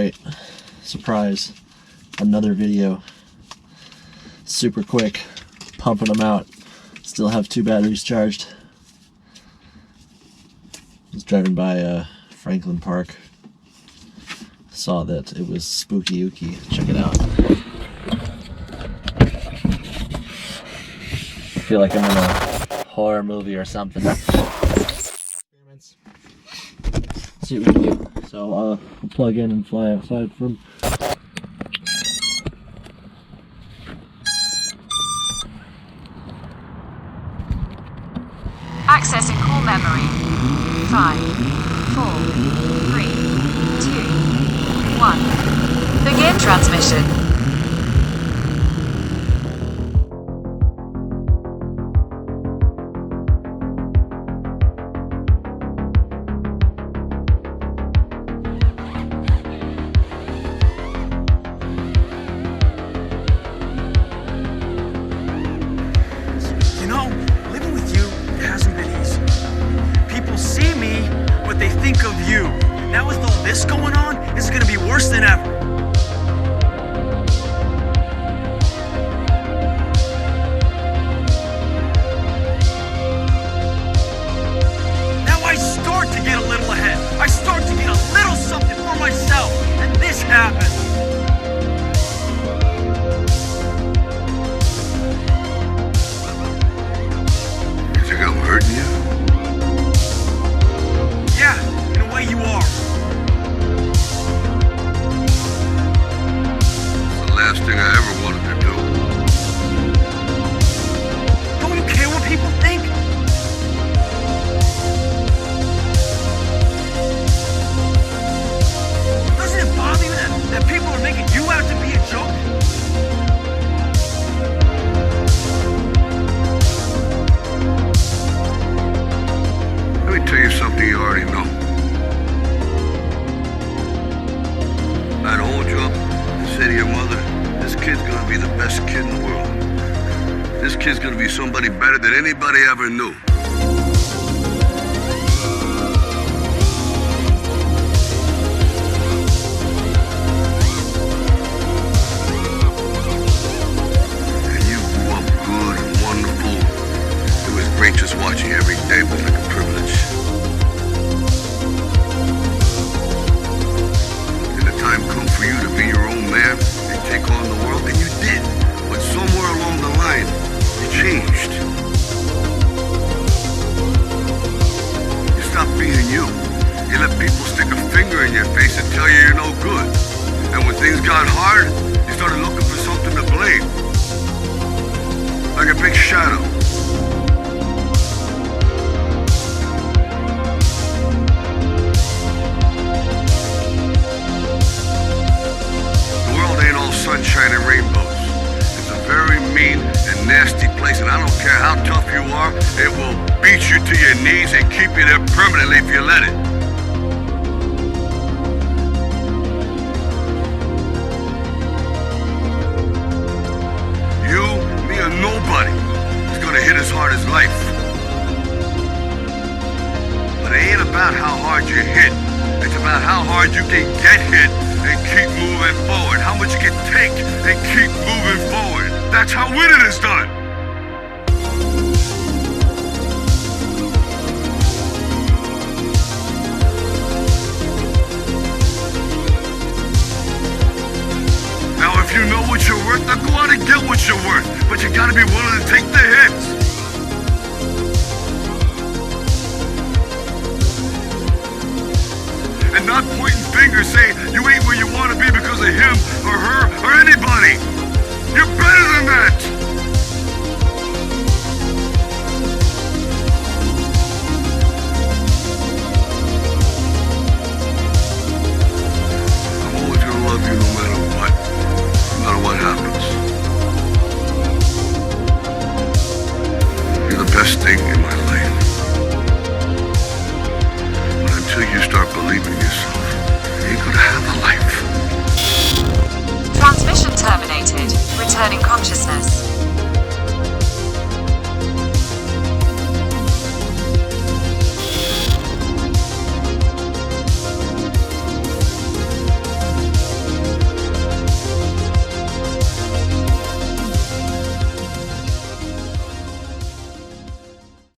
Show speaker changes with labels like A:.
A: Alright, surprise, another video. Super quick, pumping them out. Still have 2 batteries charged. I was driving by Franklin Park. Saw that it was spooky ooky. Check it out. I feel like I'm in a horror movie or something. Experiments. See what we can do. So I'll plug in and fly outside from.
B: Accessing core memory. 5, 4, 3, 2, 1. Begin transmission.
C: You know, living with you hasn't been easy. People see me, what they think of you. Now with all this going on, it's gonna be worse than ever. Now I start to get a little ahead. I start to get a little something for myself, and this happens.
D: You think I'm hurting you?
C: Yeah, in a way you are.
D: It's the last thing I ever wanted to do.
C: Don't you care what people think? Doesn't it bother you that people are making you out to be a joke?
D: Let me tell you something you already know. I'd hold you up and say to your mother, this kid's gonna be the best kid in the world. This kid's gonna be somebody better than anybody ever knew. And you grew up good and wonderful. It was great just watching you every day. It was like a privilege. And the time come for you to be your own man and take on the world, and you did. But somewhere along the line, you changed. You stopped being you. You let people stick a finger in your face and tell you you're no good. And when things got hard, you started looking for something to blame. Like a big shadow. The world ain't all sunshine and rainbows. It's a very mean and nasty place, and I don't care how tough you are, it will beat you to your knees and keep you there permanently if you let it. You, me, or nobody is gonna hit as hard as life. But it ain't about how hard you hit. It's about how hard you can get hit and keep moving forward. How much you can take and keep moving forward. That's how winning is done. Now, if you know what you're worth, now go out and get what you're worth. But you gotta be willing to take the hits. And not pointing fingers saying you ain't where you want to be because of him or her or anybody. You're better than that. I'm always gonna love you no matter what. No matter what happens. You're the best thing in my life. But until you start believing yourself, you ain't gonna have a life.
B: Transmission terminated. Returning consciousness.